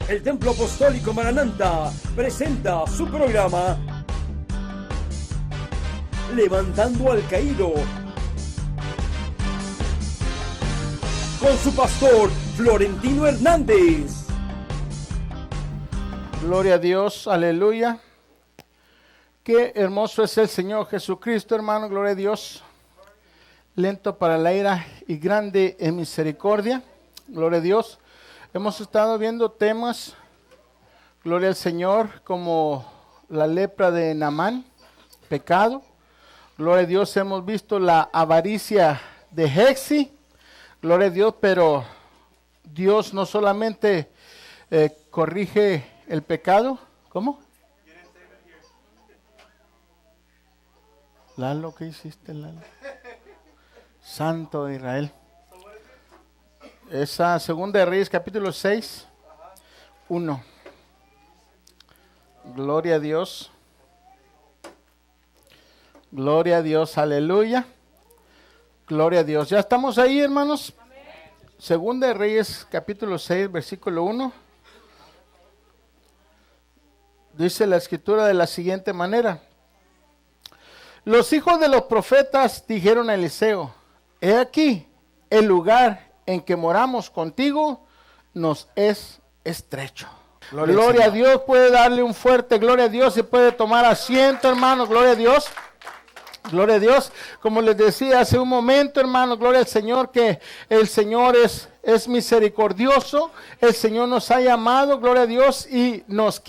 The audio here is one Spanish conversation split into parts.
El Templo Apostólico Maranatha presenta su programa Levantando al Caído, con su pastor Florentino Hernández. Gloria a Dios, aleluya. Qué hermoso es el Señor Jesucristo, hermano, gloria a Dios. Lento para la ira y grande en misericordia, gloria a Dios. Hemos estado viendo temas, gloria al Señor, como la lepra de Naamán, pecado. Gloria a Dios, hemos visto la avaricia de Gehazi, gloria a Dios, pero Dios no solamente corrige el pecado. ¿Cómo? Lalo, ¿qué hiciste, Lalo? Santo de Israel. Esa Segunda de Reyes, capítulo 6, 1. Gloria a Dios. Gloria a Dios, aleluya. Gloria a Dios. ¿Ya estamos ahí, hermanos? Amén. Segunda de Reyes, capítulo 6, versículo 1. Dice la escritura de la siguiente manera. Los hijos de los profetas dijeron a Eliseo: he aquí, el lugar en que moramos contigo nos es estrecho. Gloria a Dios. Puede darle un fuerte gloria a Dios y puede tomar asiento, hermanos. Gloria a Dios. Gloria a Dios. Como les decía hace un momento, hermanos, gloria al Señor, que el Señor es misericordioso. El Señor nos ha llamado, gloria a Dios, y nos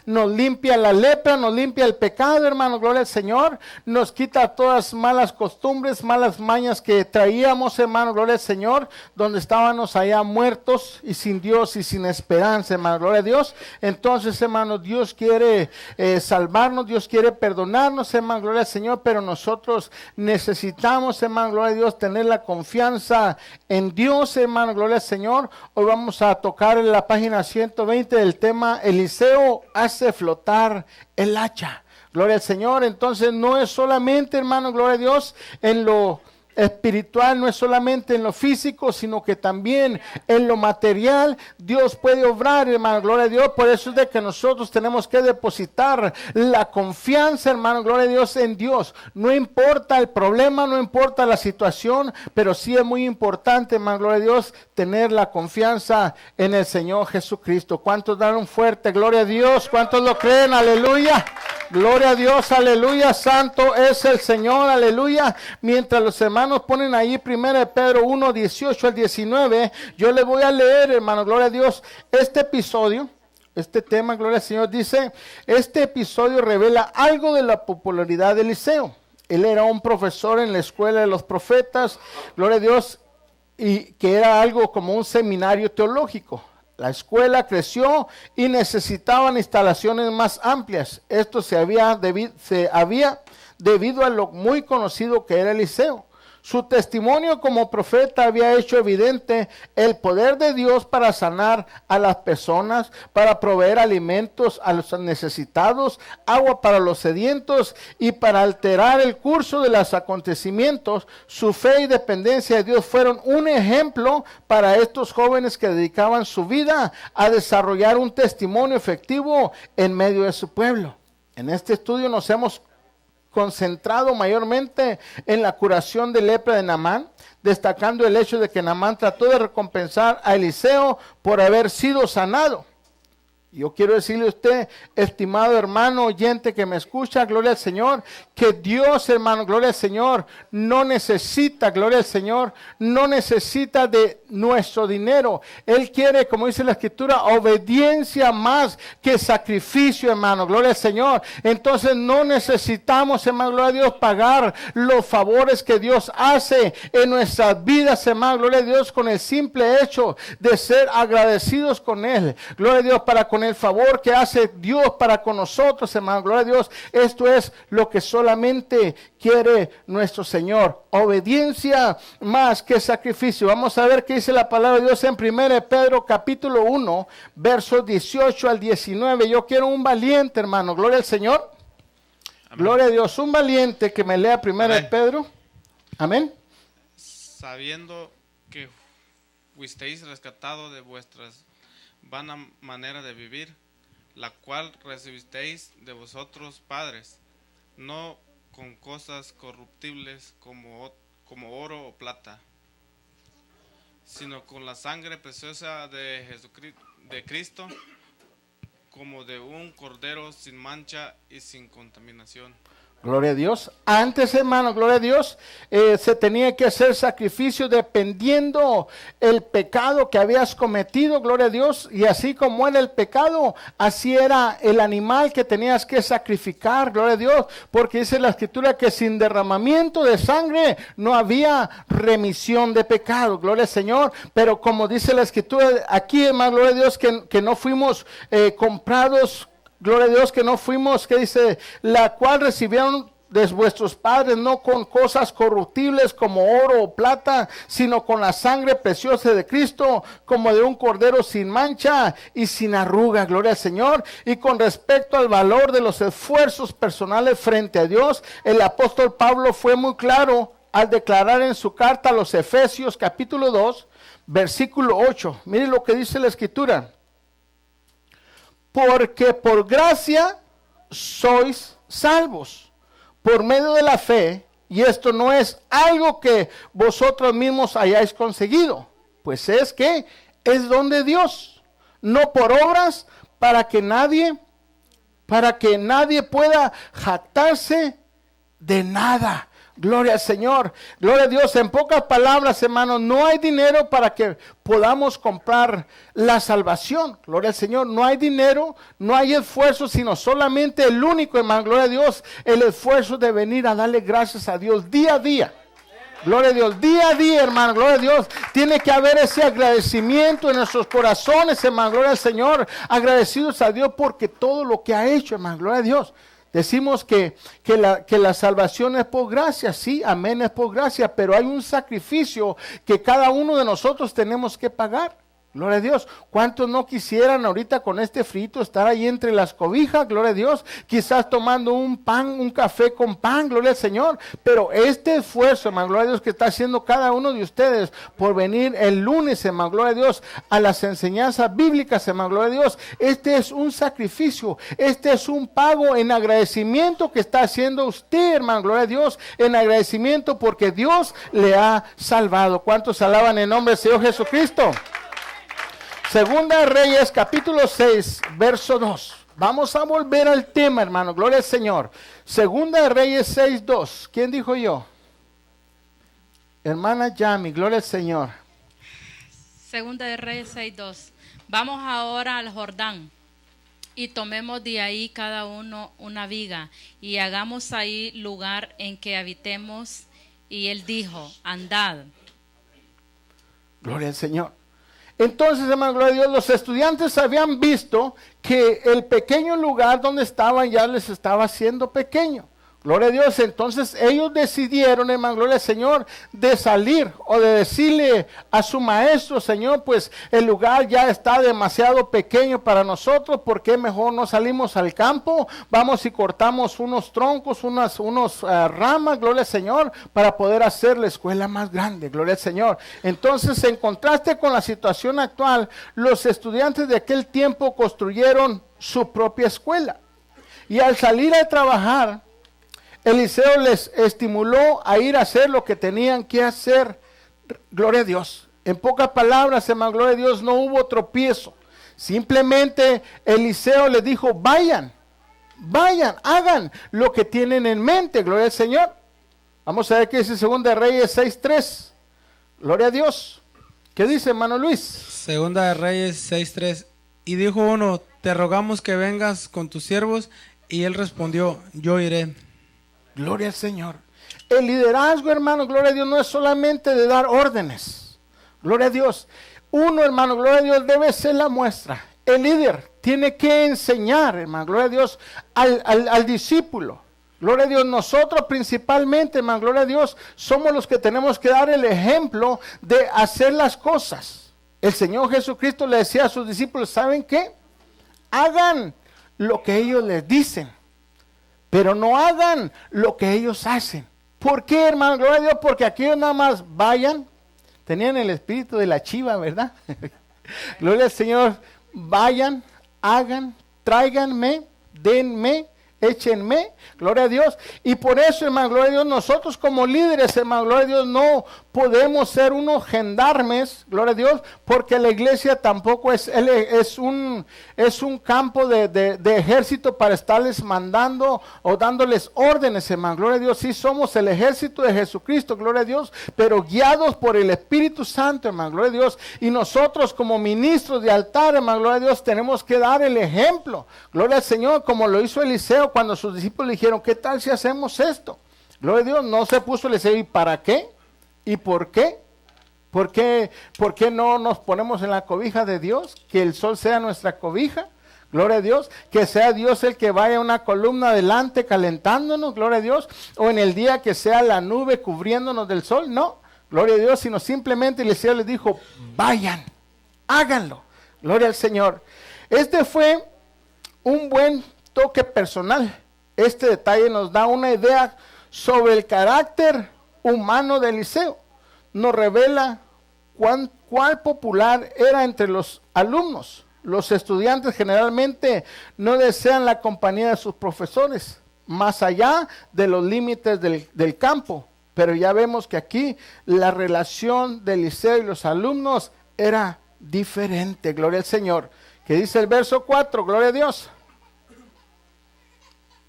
limpia la lepra, nos limpia el pecado, hermanos, gloria al Señor. Nos quita todas malas costumbres, malas mañas que traíamos, hermanos, gloria al Señor, donde estábamos allá muertos y sin Dios y sin esperanza, hermanos, gloria a Dios. Entonces, hermanos, Dios quiere salvarnos, Dios quiere perdonarnos, hermanos, gloria al Señor, pero nosotros necesitamos, hermanos, gloria a Dios, tener la confianza en Dios, hermano, gloria al Señor. Hoy vamos a tocar en la página 120 del tema Eliseo hace flotar el hacha. Gloria al Señor. Entonces no es solamente, hermano, gloria a Dios, en lo espiritual, no es solamente en lo físico, sino que también en lo material Dios puede obrar, hermano, gloria a Dios. Por eso es de que nosotros tenemos que depositar la confianza, hermano, gloria a Dios, en Dios. No importa el problema, no importa la situación, pero sí es muy importante, hermano, gloria a Dios, tener la confianza en el Señor Jesucristo. ¿Cuántos dan un fuerte gloria a Dios? ¿Cuántos lo creen? Aleluya. Gloria a Dios, aleluya. Santo es el Señor, aleluya. Mientras los hermanos ponen ahí 1 Pedro 1, 18 al 19, yo le voy a leer, hermano, gloria a Dios, este episodio, este tema, gloria al Señor, dice, este episodio revela algo de la popularidad de Eliseo. Él era un profesor en la escuela de los profetas, gloria a Dios, y que era algo como un seminario teológico. La escuela creció y necesitaban instalaciones más amplias. Esto se había debido a lo muy conocido que era Eliseo. Su testimonio como profeta había hecho evidente el poder de Dios para sanar a las personas, para proveer alimentos a los necesitados, agua para los sedientos y para alterar el curso de los acontecimientos. Su fe y dependencia de Dios fueron un ejemplo para estos jóvenes que dedicaban su vida a desarrollar un testimonio efectivo en medio de su pueblo. En este estudio nos hemos concentrado mayormente en la curación de lepra de Naamán, destacando el hecho de que Naamán trató de recompensar a Eliseo por haber sido sanado. Yo quiero decirle a usted, estimado hermano oyente que me escucha, gloria al Señor, que Dios, hermano, gloria al Señor, no necesita, gloria al Señor, no necesita de nuestro dinero. Él quiere, como dice la Escritura, obediencia más que sacrificio, hermano, gloria al Señor. Entonces no necesitamos, hermano, gloria a Dios, pagar los favores que Dios hace en nuestras vidas, hermano, gloria a Dios, con el simple hecho de ser agradecidos con Él. Gloria a Dios, para con el favor que hace Dios para con nosotros, hermano, gloria a Dios. Esto es lo que solamente quiere nuestro Señor, obediencia más que sacrificio. Vamos a ver qué dice la palabra de Dios en 1 Pedro capítulo 1, versos 18 al 19. Yo quiero un valiente, hermano, gloria al Señor. Amén. Gloria a Dios, un valiente que me lea 1 Pedro. Amén. Sabiendo que fuisteis rescatados de vuestras vana manera de vivir, la cual recibisteis de vosotros padres, no con cosas corruptibles como oro o plata, sino con la sangre preciosa de Jesucristo, de Cristo, como de un cordero sin mancha y sin contaminación. Gloria a Dios. Antes, hermano, gloria a Dios, se tenía que hacer sacrificio dependiendo el pecado que habías cometido, gloria a Dios. Y así como era el pecado, así era el animal que tenías que sacrificar, gloria a Dios. Porque dice la Escritura que sin derramamiento de sangre no había remisión de pecado, gloria al Señor. Pero como dice la Escritura aquí, hermano, gloria a Dios, que no fuimos comprados. Gloria a Dios que no fuimos, que dice, la cual recibieron de vuestros padres, no con cosas corruptibles como oro o plata, sino con la sangre preciosa de Cristo, como de un cordero sin mancha y sin arruga, gloria al Señor. Y con respecto al valor de los esfuerzos personales frente a Dios, el apóstol Pablo fue muy claro al declarar en su carta a los Efesios capítulo 2, versículo 8. Mire lo que dice la Escritura. Porque por gracia sois salvos, por medio de la fe, y esto no es algo que vosotros mismos hayáis conseguido, pues es que es don de Dios, no por obras, para que nadie pueda jactarse de nada. Gloria al Señor, gloria a Dios. En pocas palabras, hermanos, no hay dinero para que podamos comprar la salvación. Gloria al Señor, no hay dinero, no hay esfuerzo, sino solamente el único, hermano, gloria a Dios, el esfuerzo de venir a darle gracias a Dios día a día. Gloria a Dios, día a día, hermano, gloria a Dios. Tiene que haber ese agradecimiento en nuestros corazones, hermano, gloria al Señor. Agradecidos a Dios porque todo lo que ha hecho, hermano, gloria a Dios. Decimos que la salvación es por gracia, sí, amén, es por gracia, pero hay un sacrificio que cada uno de nosotros tenemos que pagar. Gloria a Dios. ¿Cuántos no quisieran ahorita con este frito estar ahí entre las cobijas? Gloria a Dios. Quizás tomando un pan, un café con pan, gloria al Señor. Pero este esfuerzo, hermano, gloria a Dios, que está haciendo cada uno de ustedes por venir el lunes, hermano, gloria a Dios, a las enseñanzas bíblicas, hermano, gloria a Dios. Este es un sacrificio, este es un pago en agradecimiento que está haciendo usted, hermano, gloria a Dios, en agradecimiento porque Dios le ha salvado. ¿Cuántos alaban el nombre del Señor Jesucristo? Segunda de Reyes, capítulo 6, verso 2. Vamos a volver al tema, hermano. Gloria al Señor. Segunda de Reyes 6, 2. ¿Quién dijo yo? Hermana Yami, gloria al Señor. Segunda de Reyes 6, 2. Vamos ahora al Jordán y tomemos de ahí cada uno una viga y hagamos ahí lugar en que habitemos. Y él dijo, andad. Gloria al Señor. Entonces, hermano, gloria a Dios, los estudiantes habían visto que el pequeño lugar donde estaban ya les estaba haciendo pequeño. Gloria a Dios. Entonces ellos decidieron, hermano, gloria al Señor, de salir o de decirle a su maestro, Señor, pues el lugar ya está demasiado pequeño para nosotros, ¿por qué mejor no salimos al campo? Vamos y cortamos unos troncos, unos ramas, gloria al Señor, para poder hacer la escuela más grande, gloria al Señor. Entonces, en contraste con la situación actual, los estudiantes de aquel tiempo construyeron su propia escuela. Y al salir a trabajar, Eliseo les estimuló a ir a hacer lo que tenían que hacer. Gloria a Dios. En pocas palabras, hermano, gloria a Dios, no hubo tropiezo. Simplemente Eliseo les dijo, vayan, hagan lo que tienen en mente. Gloria al Señor. Vamos a ver qué dice Segunda de Reyes 6:3. Gloria a Dios. ¿Qué dice, hermano Luis? Segunda de Reyes 6:3. Y dijo uno, te rogamos que vengas con tus siervos. Y él respondió, yo iré. Gloria al Señor. El liderazgo, hermano, gloria a Dios, no es solamente de dar órdenes. Gloria a Dios. Uno, hermano, gloria a Dios, debe ser la muestra. El líder tiene que enseñar, hermano, gloria a Dios, al discípulo. Gloria a Dios. Nosotros principalmente, hermano, gloria a Dios, somos los que tenemos que dar el ejemplo de hacer las cosas. El Señor Jesucristo le decía a sus discípulos, ¿saben qué? Hagan lo que ellos les dicen, pero no hagan lo que ellos hacen. ¿Por qué, hermano? Gloria a Dios, porque aquellos nada más vayan, tenían el espíritu de la chiva, ¿verdad? Gloria al Señor, vayan, hagan, tráiganme, denme, échenme, gloria a Dios. Y por eso, hermano, gloria a Dios, nosotros como líderes, hermano, gloria a Dios, no podemos ser unos gendarmes, gloria a Dios, porque la iglesia tampoco es un campo de ejército para estarles mandando o dándoles órdenes, hermano, gloria a Dios. Sí somos el ejército de Jesucristo, gloria a Dios, pero guiados por el Espíritu Santo, hermano, gloria a Dios. Y nosotros como ministros de altar, hermano, gloria a Dios, tenemos que dar el ejemplo, gloria al Señor, como lo hizo Eliseo cuando sus discípulos le dijeron, ¿qué tal si hacemos esto? Gloria a Dios, no se puso Eliseo, ¿y para qué? ¿Y por qué? ¿Por qué no nos ponemos en la cobija de Dios? Que el sol sea nuestra cobija, gloria a Dios, que sea Dios el que vaya una columna adelante calentándonos, gloria a Dios, o en el día que sea la nube cubriéndonos del sol, no, gloria a Dios, sino simplemente Eliseo les dijo, vayan, háganlo, gloria al Señor. Este fue un buen toque personal. Este detalle nos da una idea sobre el carácter humano de Eliseo. Nos revela cuán popular era entre los alumnos. Los estudiantes generalmente no desean la compañía de sus profesores, más allá de los límites del campo. Pero ya vemos que aquí la relación de Eliseo y los alumnos era diferente. Gloria al Señor. ¿Qué dice el verso 4? Gloria a Dios.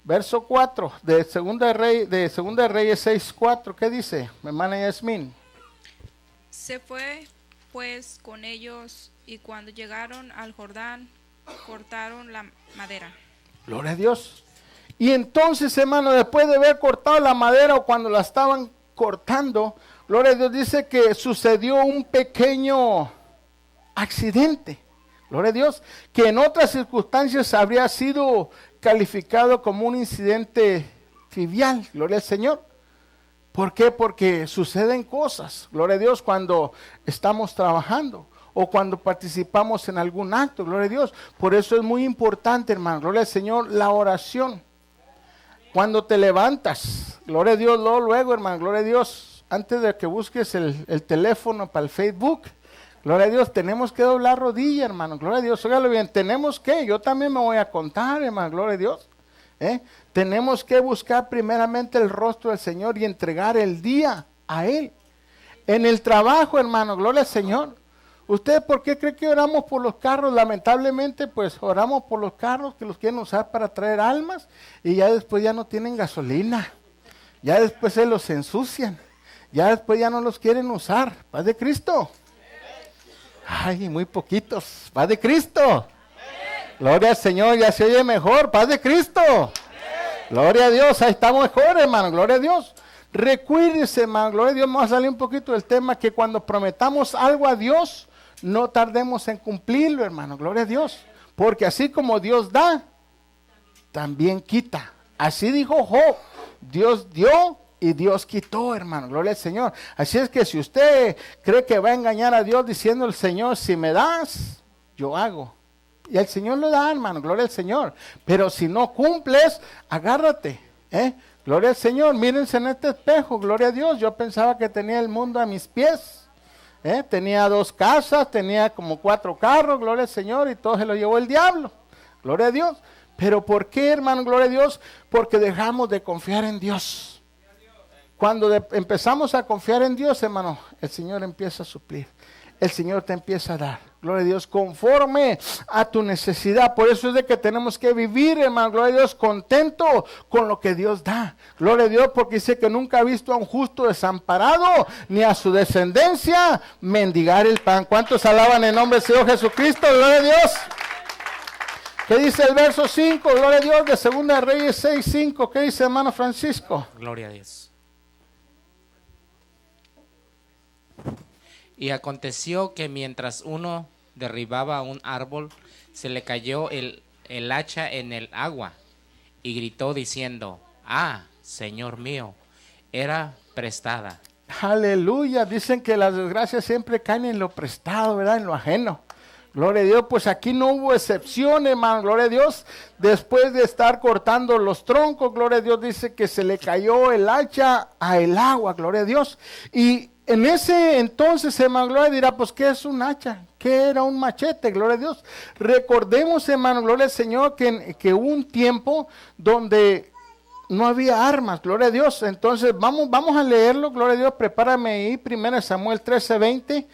Verso 4 de Segunda de Reyes 6:4, ¿qué dice? Mi hermana Yasmín. Se fue pues con ellos y cuando llegaron al Jordán cortaron la madera. Gloria a Dios. Y entonces, hermano, después de haber cortado la madera o cuando la estaban cortando, gloria a Dios, dice que sucedió un pequeño accidente. Gloria a Dios, que en otras circunstancias habría sido calificado como un incidente trivial, gloria al Señor. ¿Por qué? Porque suceden cosas, gloria a Dios, cuando estamos trabajando o cuando participamos en algún acto, gloria a Dios. Por eso es muy importante, hermano, gloria al Señor, la oración. Cuando te levantas, gloria a Dios, luego, hermano, gloria a Dios, antes de que busques el teléfono para el Facebook, gloria a Dios, tenemos que doblar rodilla, hermano, gloria a Dios, óigalo bien, tenemos que, yo también me voy a contar, hermano, gloria a Dios, tenemos que buscar primeramente el rostro del Señor y entregar el día a Él. En el trabajo, hermano, gloria al Señor. ¿Usted por qué cree que oramos por los carros? Lamentablemente, pues oramos por los carros que los quieren usar para traer almas y ya después ya no tienen gasolina, ya después se los ensucian, ya después ya no los quieren usar. Paz de Cristo. Ay, muy poquitos. Paz de Cristo. Gloria al Señor, ya se oye mejor. Paz de Cristo. Gloria a Dios, ahí estamos mejor, hermano. Gloria a Dios. Recuérdese, hermano, gloria a Dios. Vamos a salir un poquito del tema, que cuando prometamos algo a Dios, no tardemos en cumplirlo, hermano. Gloria a Dios. Porque así como Dios da, también quita. Así dijo Job. Dios dio y Dios quitó, hermano, gloria al Señor. Así es que si usted cree que va a engañar a Dios diciendo el Señor, si me das, yo hago. Y el Señor lo da, hermano, gloria al Señor. Pero si no cumples, agárrate, gloria al Señor. Mírense en este espejo, gloria a Dios. Yo pensaba que tenía el mundo a mis pies. Tenía 2 casas, tenía como 4 carros, gloria al Señor, y todo se lo llevó el diablo, gloria a Dios. Pero ¿por qué, hermano, gloria a Dios? Porque dejamos de confiar en Dios. Cuando empezamos a confiar en Dios, hermano, el Señor empieza a suplir. El Señor te empieza a dar, gloria a Dios, conforme a tu necesidad. Por eso es de que tenemos que vivir, hermano, gloria a Dios, contento con lo que Dios da. Gloria a Dios, porque dice que nunca ha visto a un justo desamparado, ni a su descendencia mendigar el pan. ¿Cuántos alaban el nombre del Señor Jesucristo? Gloria a Dios. ¿Qué dice el verso 5? Gloria a Dios, de Segunda de Reyes 6:5. ¿Qué dice, hermano Francisco? Gloria a Dios. Y aconteció que mientras uno derribaba un árbol, se le cayó el hacha en el agua, y gritó diciendo: ¡Ah, Señor mío, era prestada! Aleluya, dicen que las desgracias siempre caen en lo prestado, ¿verdad? En lo ajeno. Gloria a Dios, pues aquí no hubo excepción, hermano, gloria a Dios. Después de estar cortando los troncos, gloria a Dios, dice que se le cayó el hacha a el agua, gloria a Dios. Y en ese entonces, hermano, gloria dirá, pues ¿qué es un hacha? ¿Qué era un machete? Gloria a Dios. Recordemos, hermano, gloria al Señor, que hubo un tiempo donde no había armas, gloria a Dios. Entonces, vamos a leerlo, gloria a Dios. Prepárame ahí, 1 Samuel 13, 20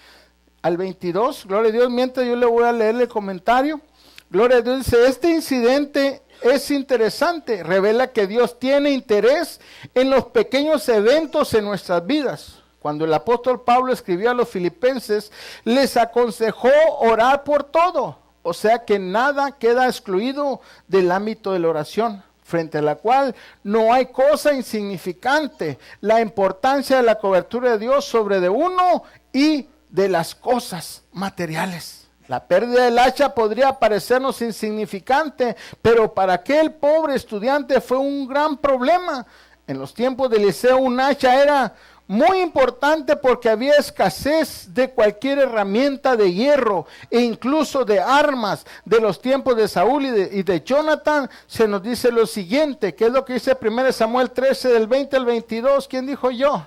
al 22. Gloria a Dios, mientras yo le voy a leer el comentario. Gloria a Dios, dice, este incidente es interesante, revela que Dios tiene interés en los pequeños eventos en nuestras vidas. Cuando el apóstol Pablo escribió a los filipenses, les aconsejó orar por todo, o sea que nada queda excluido del ámbito de la oración, frente a la cual no hay cosa insignificante, la importancia de la cobertura de Dios sobre de uno y de las cosas materiales. La pérdida del hacha podría parecernos insignificante, pero para aquel pobre estudiante fue un gran problema. En los tiempos de Eliseo un hacha era muy importante porque había escasez de cualquier herramienta de hierro e incluso de armas. De los tiempos de Saúl y de Jonathan se nos dice lo siguiente, que es lo que dice 1 Samuel 13 del 20 al 22. ¿Quién dijo yo?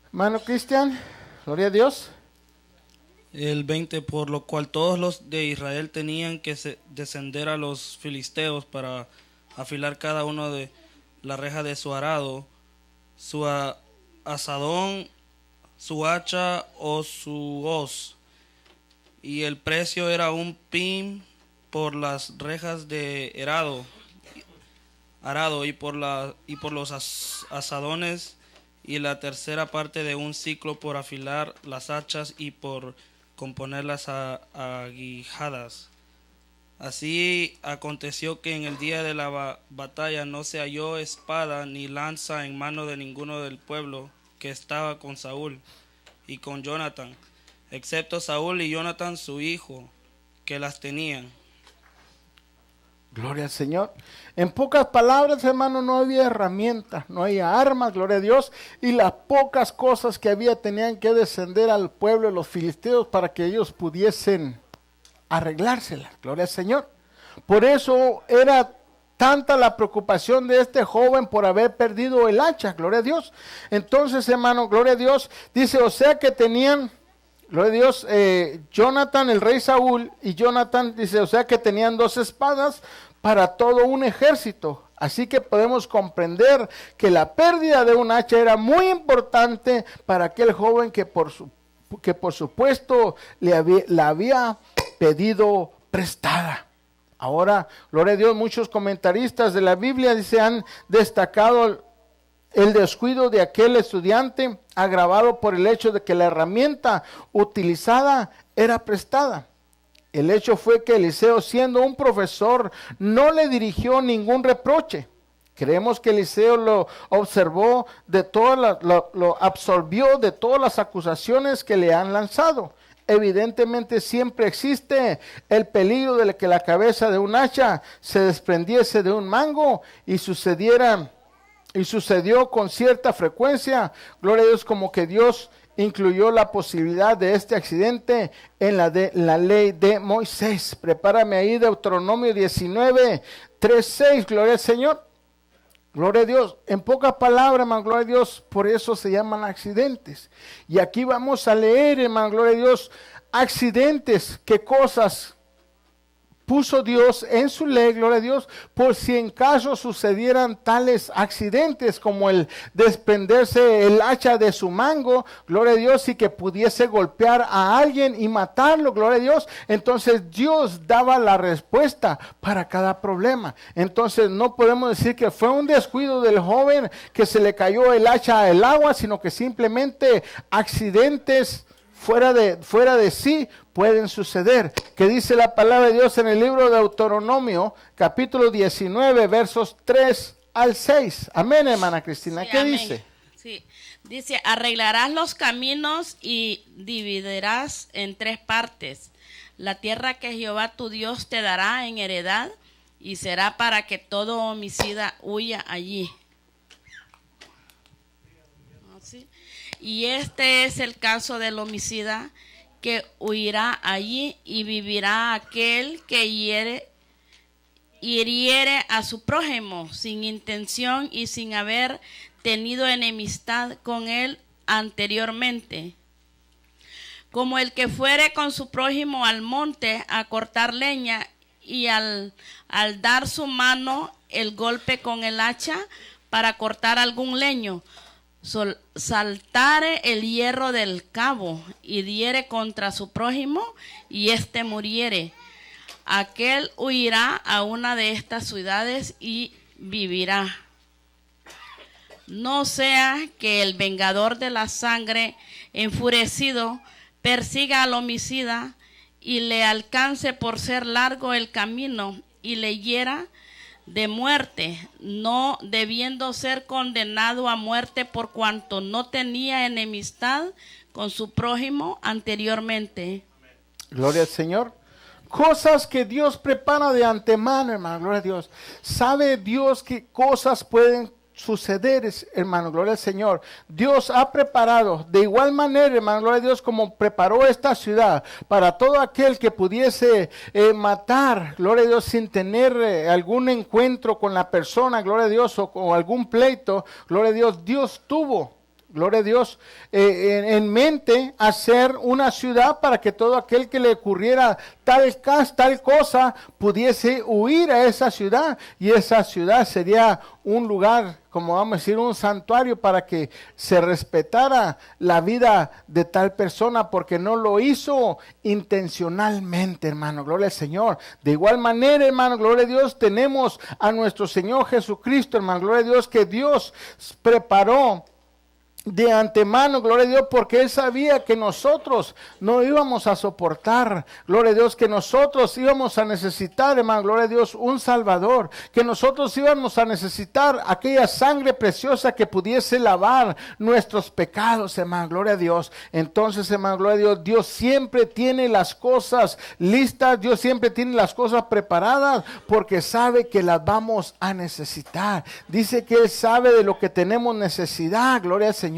Hermano Cristian, gloria a Dios. El 20, por lo cual todos los de Israel tenían que descender a los filisteos para afilar cada uno de la reja de su arado, su asadón, su hacha o su hoz, y el precio era un pin por las rejas de arado y por los asadones, y la tercera parte de un ciclo por afilar las hachas y por componer las aguijadas. Así aconteció que en el día de la batalla no se halló espada ni lanza en mano de ninguno del pueblo que estaba con Saúl y con Jonathan, excepto Saúl y Jonathan su hijo, que las tenían. Gloria al Señor. En pocas palabras, hermano, no había herramientas, no había armas, gloria a Dios, y las pocas cosas que había tenían que descender al pueblo de los filisteos para que ellos pudiesen arreglárselas, gloria al Señor. Por eso era tanta la preocupación de este joven por haber perdido el hacha, gloria a Dios. Entonces, hermano, gloria a Dios, dice, o sea que tenían, gloria a Dios, Jonathan, el rey Saúl, y Jonathan, dice, o sea que tenían 2 espadas para todo un ejército. Así que podemos comprender que la pérdida de un hacha era muy importante para aquel joven que por supuesto la había pedido prestada. Ahora, gloria a Dios, muchos comentaristas de la Biblia han destacado el descuido de aquel estudiante, agravado por el hecho de que la herramienta utilizada era prestada. El hecho fue que Eliseo, siendo un profesor, no le dirigió ningún reproche. Creemos que Eliseo lo observó lo absorbió de todas las acusaciones que le han lanzado. Evidentemente siempre existe el peligro de que la cabeza de un hacha se desprendiese de un mango y sucedió con cierta frecuencia. Gloria a Dios, como que Dios incluyó la posibilidad de este accidente en la ley de Moisés. Prepárame ahí Deuteronomio 19, 3, 6, gloria al Señor. Gloria a Dios. En pocas palabras, hermano, gloria a Dios, por eso se llaman accidentes. Y aquí vamos a leer, hermano, gloria a Dios, accidentes, qué cosas puso Dios en su ley, gloria a Dios, por si en caso sucedieran tales accidentes como el desprenderse el hacha de su mango, gloria a Dios, y que pudiese golpear a alguien y matarlo, gloria a Dios. Entonces Dios daba la respuesta para cada problema. Entonces no podemos decir que fue un descuido del joven que se le cayó el hacha al agua, sino que simplemente accidentes fuera de sí pueden suceder. Que dice la palabra de Dios en el libro de Deuteronomio, capítulo 19, versos 3 al 6. Amén, hermana Cristina. Sí, ¿Qué amén. dice? Sí. Dice, arreglarás los caminos y dividirás en 3 partes la tierra que Jehová tu Dios te dará en heredad, y será para que todo homicida huya allí. ¿Sí? Y este es el caso del homicida, que huirá allí, y vivirá aquel que hiriere a su prójimo sin intención y sin haber tenido enemistad con él anteriormente. como el que fuere con su prójimo al monte a cortar leña, y al dar su mano el golpe con el hacha para cortar algún leño, saltare el hierro del cabo y diere contra su prójimo y éste muriere, aquel huirá a una de estas ciudades y vivirá. No sea que el vengador de la sangre, enfurecido, persiga al homicida y le alcance por ser largo el camino y le hiera de muerte, no debiendo ser condenado a muerte por cuanto no tenía enemistad con su prójimo anteriormente. Gloria al Señor. Cosas que Dios prepara de antemano, hermano, gloria a Dios. Sabe Dios qué cosas pueden suceder, hermano, gloria al Señor. Dios ha preparado de igual manera, hermano, gloria a Dios, como preparó esta ciudad para todo aquel que pudiese matar, gloria a Dios, sin tener algún encuentro con la persona, gloria a Dios, o algún pleito, gloria a Dios. Dios tuvo, gloria a Dios, en mente hacer una ciudad para que todo aquel que le ocurriera tal cosa pudiese huir a esa ciudad, y esa ciudad sería un lugar, como vamos a decir, un santuario para que se respetara la vida de tal persona, porque no lo hizo intencionalmente, hermano, gloria al Señor. De igual manera, hermano, gloria a Dios, tenemos a nuestro Señor Jesucristo, hermano, gloria a Dios, que Dios preparó de antemano, gloria a Dios, porque Él sabía que nosotros no íbamos a soportar, gloria a Dios, que nosotros íbamos a necesitar, hermano, gloria a Dios, un Salvador, que nosotros íbamos a necesitar aquella sangre preciosa que pudiese lavar nuestros pecados, hermano, gloria a Dios. Entonces, hermano, gloria a Dios, Dios siempre tiene las cosas listas, Dios siempre tiene las cosas preparadas, porque sabe que las vamos a necesitar. Dice que Él sabe de lo que tenemos necesidad, gloria al Señor.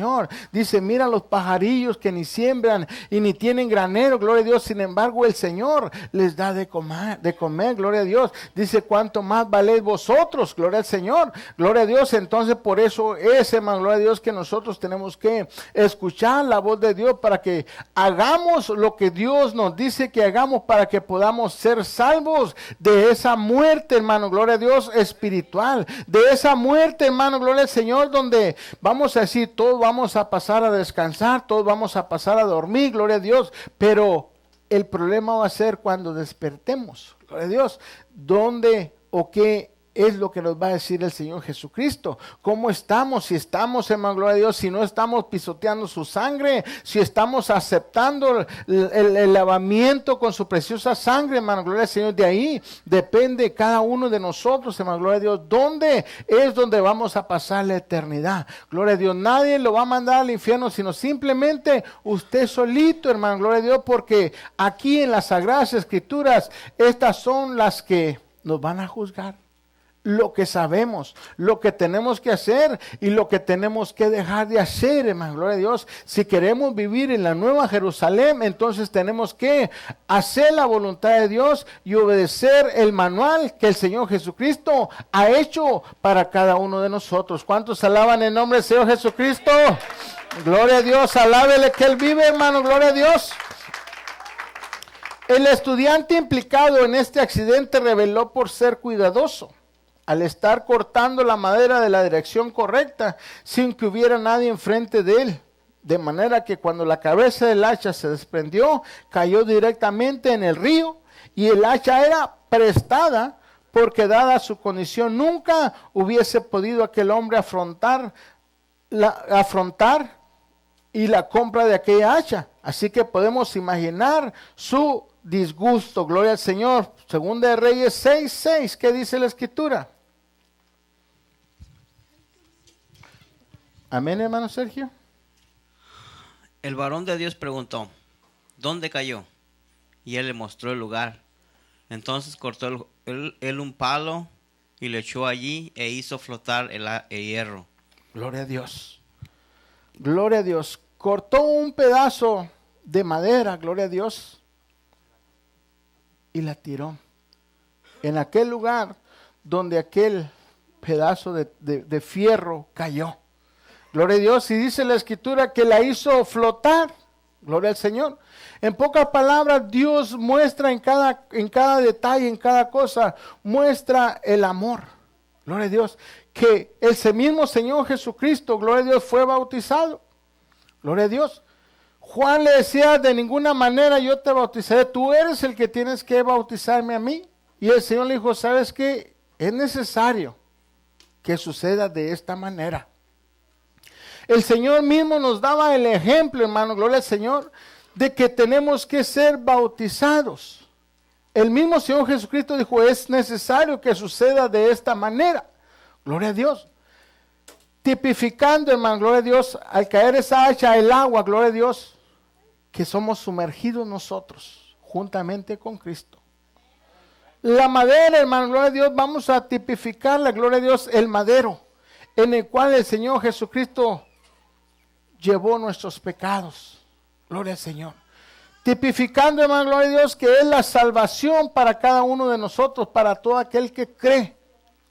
Dice, mira los pajarillos que ni siembran y ni tienen granero, gloria a Dios, sin embargo el Señor les da de comer, gloria a Dios. Dice, cuánto más valéis vosotros, gloria al Señor, gloria a Dios. Entonces por eso es, hermano, gloria a Dios, que nosotros tenemos que escuchar la voz de Dios para que hagamos lo que Dios nos dice que hagamos, para que podamos ser salvos de esa muerte, hermano, gloria a Dios, espiritual, de esa muerte, hermano, gloria al Señor, donde vamos a decir, todos vamos a pasar a descansar, todos vamos a pasar a dormir, gloria a Dios, pero el problema va a ser cuando despertemos, gloria a Dios, ¿dónde o qué es lo que nos va a decir el Señor Jesucristo? ¿Cómo estamos? Si estamos, hermano, gloria a Dios, si no estamos pisoteando su sangre, si estamos aceptando el lavamiento con su preciosa sangre, hermano, gloria al Señor. De ahí depende cada uno de nosotros, hermano, gloria a Dios, dónde es donde vamos a pasar la eternidad, gloria a Dios. Nadie lo va a mandar al infierno, sino simplemente usted solito, hermano, gloria a Dios, porque aquí en las Sagradas Escrituras, estas son las que nos van a juzgar. Lo que sabemos, lo que tenemos que hacer y lo que tenemos que dejar de hacer, hermano, gloria a Dios. Si queremos vivir en la Nueva Jerusalén, entonces tenemos que hacer la voluntad de Dios y obedecer el manual que el Señor Jesucristo ha hecho para cada uno de nosotros. ¿Cuántos alaban el nombre del Señor Jesucristo? Gloria a Dios, alábele que Él vive, hermano, gloria a Dios. El estudiante implicado en este accidente reveló por ser cuidadoso, al estar cortando la madera de la dirección correcta, sin que hubiera nadie enfrente de él, de manera que cuando la cabeza del hacha se desprendió, cayó directamente en el río, y el hacha era prestada, porque dada su condición nunca hubiese podido aquel hombre afrontar y la compra de aquella hacha. Así que podemos imaginar su disgusto. Gloria al Señor. Segunda de Reyes 6:6, ¿qué dice la Escritura? Amén, hermano Sergio. El varón de Dios preguntó, ¿dónde cayó? Y él le mostró el lugar. Entonces cortó él un palo y le echó allí e hizo flotar el hierro. Gloria a Dios. Gloria a Dios. Cortó un pedazo de madera, gloria a Dios, y la tiró en aquel lugar donde aquel pedazo de fierro cayó. Gloria a Dios. Y dice la Escritura que la hizo flotar. Gloria al Señor. En pocas palabras, Dios muestra en cada detalle, en cada cosa, muestra el amor. Gloria a Dios. Que ese mismo Señor Jesucristo, gloria a Dios, fue bautizado. Gloria a Dios. Juan le decía, de ninguna manera yo te bautizaré, tú eres el que tienes que bautizarme a mí. Y el Señor le dijo, ¿sabes qué? Es necesario que suceda de esta manera. El Señor mismo nos daba el ejemplo, hermano, gloria al Señor, de que tenemos que ser bautizados. El mismo Señor Jesucristo dijo, es necesario que suceda de esta manera. Gloria a Dios. Tipificando, hermano, gloria a Dios, al caer esa hacha, el agua, gloria a Dios, que somos sumergidos nosotros, juntamente con Cristo. La madera, hermano, gloria a Dios, vamos a tipificarla, gloria a Dios, el madero, en el cual el Señor Jesucristo llevó nuestros pecados. Gloria al Señor. Tipificando, hermano, gloria a Dios, que es la salvación para cada uno de nosotros, para todo aquel que cree.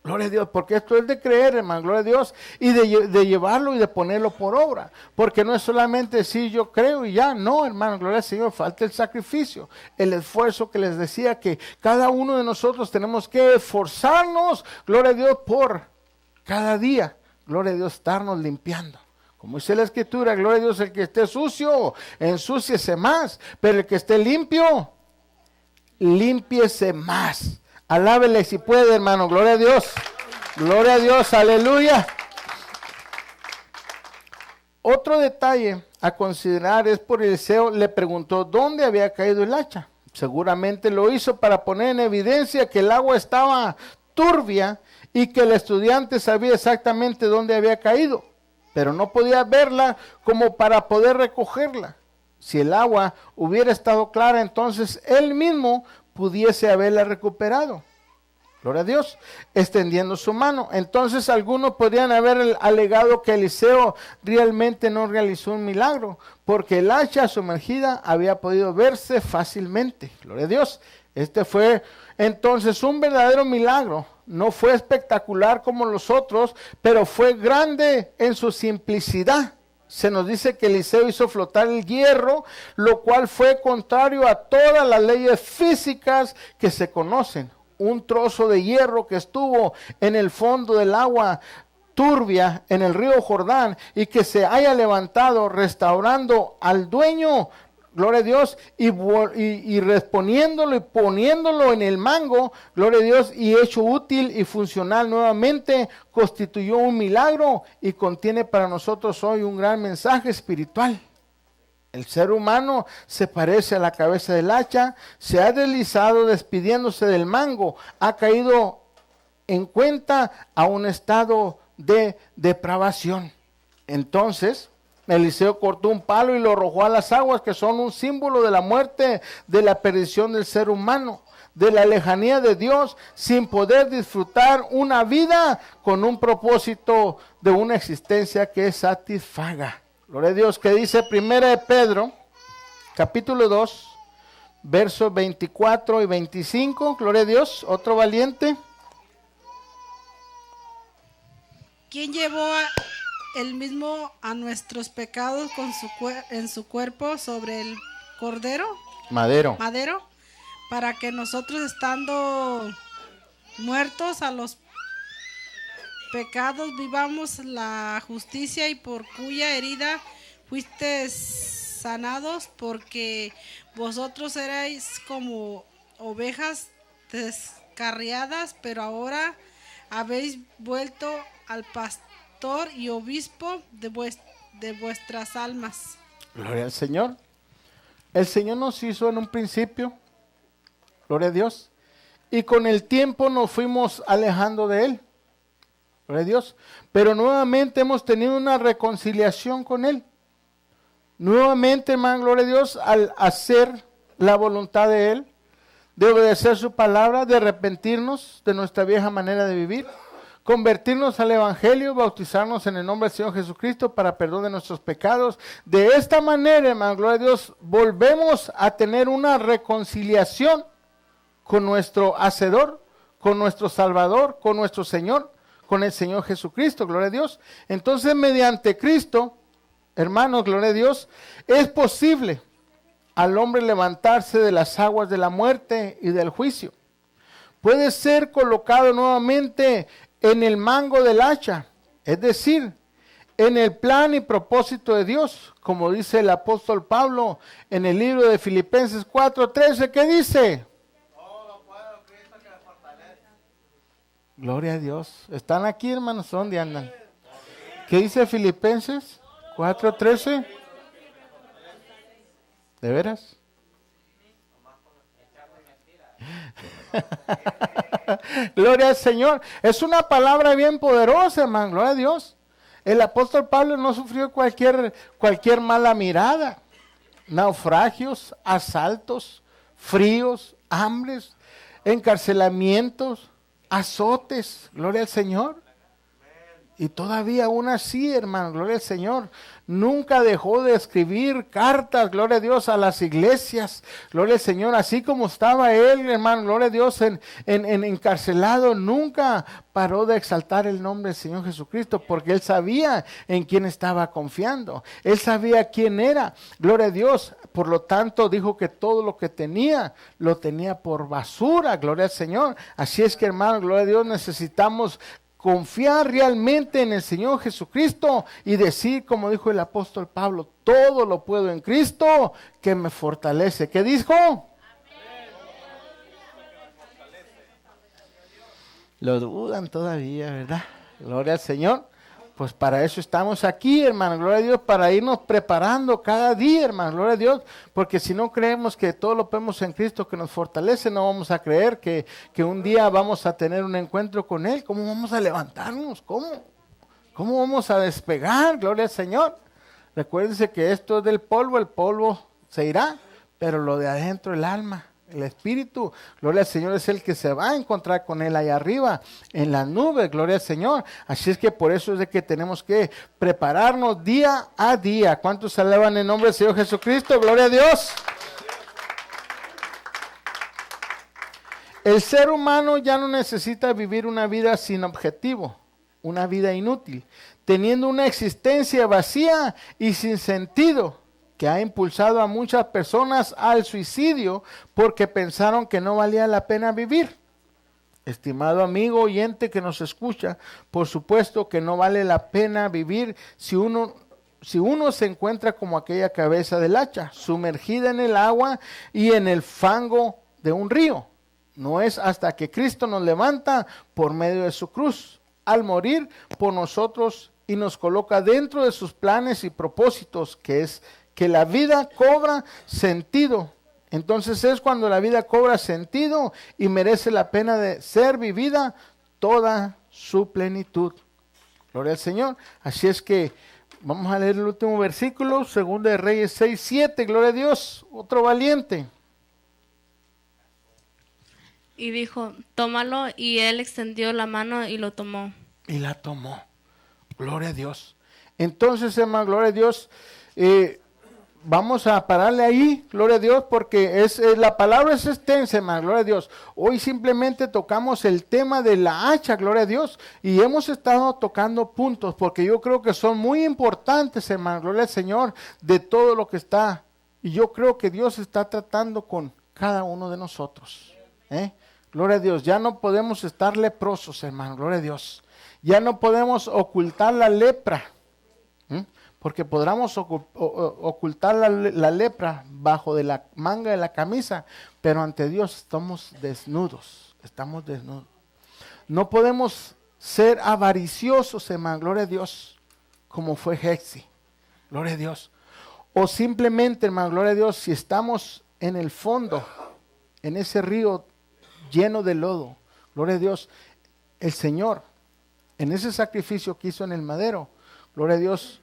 Gloria a Dios, porque esto es de creer, hermano, gloria a Dios, y de llevarlo y de ponerlo por obra. Porque no es solamente decir yo creo y ya, no, hermano, gloria al Señor, falta el sacrificio, el esfuerzo que les decía que cada uno de nosotros tenemos que esforzarnos, gloria a Dios, por cada día, gloria a Dios, estarnos limpiando. Como dice la Escritura, gloria a Dios, el que esté sucio, ensúciese más, pero el que esté limpio, límpiese más. Alábele si puede, hermano, gloria a Dios, aleluya. Otro detalle a considerar es por Eliseo le preguntó dónde había caído el hacha. Seguramente lo hizo para poner en evidencia que el agua estaba turbia y que el estudiante sabía exactamente dónde había caído, pero no podía verla como para poder recogerla. Si el agua hubiera estado clara, entonces él mismo pudiese haberla recuperado. Gloria a Dios, extendiendo su mano. Entonces algunos podrían haber alegado que Eliseo realmente no realizó un milagro, porque el hacha sumergida había podido verse fácilmente. Gloria a Dios. Este fue entonces un verdadero milagro. No fue espectacular como los otros, pero fue grande en su simplicidad. Se nos dice que Eliseo hizo flotar el hierro, lo cual fue contrario a todas las leyes físicas que se conocen. Un trozo de hierro que estuvo en el fondo del agua turbia en el río Jordán y que se haya levantado restaurando al dueño, gloria a Dios, y reponiéndolo y poniéndolo en el mango, gloria a Dios, y hecho útil y funcional nuevamente, constituyó un milagro y contiene para nosotros hoy un gran mensaje espiritual. El ser humano se parece a la cabeza del hacha, se ha deslizado despidiéndose del mango, ha caído en cuenta a un estado de depravación. Entonces, Eliseo cortó un palo y lo arrojó a las aguas, que son un símbolo de la muerte, de la perdición del ser humano, de la lejanía de Dios, sin poder disfrutar una vida con un propósito de una existencia que satisfaga. Gloria a Dios, que dice 1 de Pedro, capítulo 2, versos 24 y 25. Gloria a Dios, otro valiente. ¿Quién llevó él mismo a nuestros pecados en su cuerpo sobre el cordero? Madero. Para que nosotros, estando muertos a los pecados, vivamos la justicia, y por cuya herida fuiste sanados, porque vosotros erais como ovejas descarriadas, pero ahora habéis vuelto al pastor y obispo de vuestras almas. Gloria al Señor. El Señor nos hizo en un principio, gloria a Dios, y con el tiempo nos fuimos alejando de Él. Gloria a Dios. Pero nuevamente hemos tenido una reconciliación con Él. Nuevamente, hermano, gloria a Dios, al hacer la voluntad de Él, de obedecer su palabra, de arrepentirnos de nuestra vieja manera de vivir, convertirnos al Evangelio, bautizarnos en el nombre del Señor Jesucristo para perdón de nuestros pecados. De esta manera, hermano, gloria a Dios, volvemos a tener una reconciliación con nuestro Hacedor, con nuestro Salvador, con nuestro Señor, con el Señor Jesucristo, gloria a Dios. Entonces, mediante Cristo, hermanos, gloria a Dios, es posible al hombre levantarse de las aguas de la muerte y del juicio. Puede ser colocado nuevamente en el mango del hacha, es decir, en el plan y propósito de Dios, como dice el apóstol Pablo en el libro de Filipenses 4:13, ¿qué dice? Gloria a Dios. ¿Están aquí, hermanos? ¿Dónde andan? ¿Qué dice Filipenses 4:13? ¿De veras? Gloria al Señor. Es una palabra bien poderosa, hermano. Gloria a Dios. El apóstol Pablo no sufrió cualquier mala mirada, naufragios, asaltos, fríos, hambres, encarcelamientos, azotes. Gloria al Señor. Y todavía aún así, hermano, gloria al Señor, nunca dejó de escribir cartas, gloria a Dios, a las iglesias, gloria al Señor, así como estaba él, hermano, gloria a Dios, en encarcelado, nunca paró de exaltar el nombre del Señor Jesucristo, porque él sabía en quién estaba confiando, él sabía quién era, gloria a Dios, por lo tanto dijo que todo lo que tenía, lo tenía por basura, gloria al Señor. Así es que, hermano, gloria a Dios, necesitamos confiar realmente en el Señor Jesucristo y decir, como dijo el apóstol Pablo, todo lo puedo en Cristo que me fortalece. ¿Qué dijo? Lo dudan todavía, ¿verdad? Gloria al Señor. Pues para eso estamos aquí, hermano, gloria a Dios, para irnos preparando cada día, hermano, gloria a Dios, porque si no creemos que todo lo podemos en Cristo que nos fortalece, no vamos a creer que un día vamos a tener un encuentro con Él. ¿Cómo vamos a levantarnos? ¿Cómo vamos a despegar? Gloria al Señor. Recuérdense que esto es del polvo, el polvo se irá, pero lo de adentro, el alma, el espíritu, gloria al Señor, es el que se va a encontrar con Él allá arriba, en las nubes, gloria al Señor. Así es que por eso es de que tenemos que prepararnos día a día. ¿Cuántos alaban el nombre del Señor Jesucristo? Gloria a Dios. El ser humano ya no necesita vivir una vida sin objetivo, una vida inútil, teniendo una existencia vacía y sin sentido, que ha impulsado a muchas personas al suicidio porque pensaron que no valía la pena vivir. Estimado amigo oyente que nos escucha, por supuesto que no vale la pena vivir si uno se encuentra como aquella cabeza del hacha, sumergida en el agua y en el fango de un río. No es hasta que Cristo nos levanta por medio de su cruz, al morir por nosotros y nos coloca dentro de sus planes y propósitos, que es que la vida cobra sentido. Entonces es cuando la vida cobra sentido y merece la pena de ser vivida toda su plenitud. Gloria al Señor. Así es que vamos a leer el último versículo, 2 de Reyes 6:7. Gloria a Dios, otro valiente. Y dijo, tómalo, y él extendió la mano y lo tomó. Y la tomó. Gloria a Dios. Entonces, hermano, gloria a Dios, vamos a pararle ahí, gloria a Dios, porque la palabra es extensa, hermano, gloria a Dios. Hoy simplemente tocamos el tema de la hacha, gloria a Dios, y hemos estado tocando puntos, porque yo creo que son muy importantes, hermano, gloria al Señor, de todo lo que está, y yo creo que Dios está tratando con cada uno de nosotros, gloria a Dios. Ya no podemos estar leprosos, hermano, gloria a Dios. Ya no podemos ocultar la lepra, porque podamos ocultar la lepra bajo de la manga de la camisa, pero ante Dios estamos desnudos. No podemos ser avariciosos, hermano, gloria a Dios, como fue Jesse, gloria a Dios. O simplemente, hermano, gloria a Dios, si estamos en el fondo, en ese río lleno de lodo, gloria a Dios, el Señor, en ese sacrificio que hizo en el madero, gloria a Dios,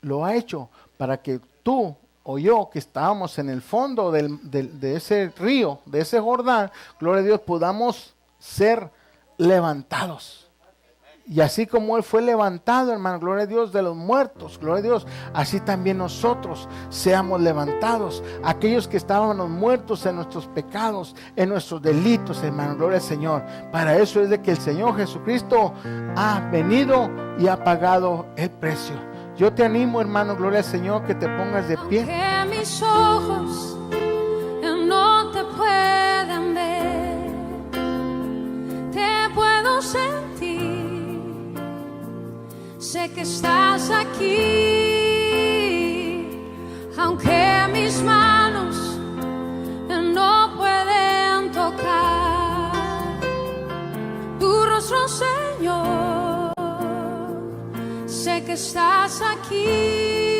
lo ha hecho para que tú o yo, que estábamos en el fondo de ese río, de ese Jordán, gloria a Dios, podamos ser levantados. Y así como Él fue levantado, hermano, gloria a Dios, de los muertos, gloria a Dios, así también nosotros seamos levantados. Aquellos que estábamos muertos en nuestros pecados, en nuestros delitos, hermano, gloria al Señor. Para eso es de que el Señor Jesucristo ha venido y ha pagado el precio. Yo te animo, hermano, gloria al Señor, que te pongas de pie. Que mis ojos no te pueden ver, te puedo sentir, sé que estás aquí, aunque mis manos no pueden tocar tu rostro, Señor, sé que estás aquí.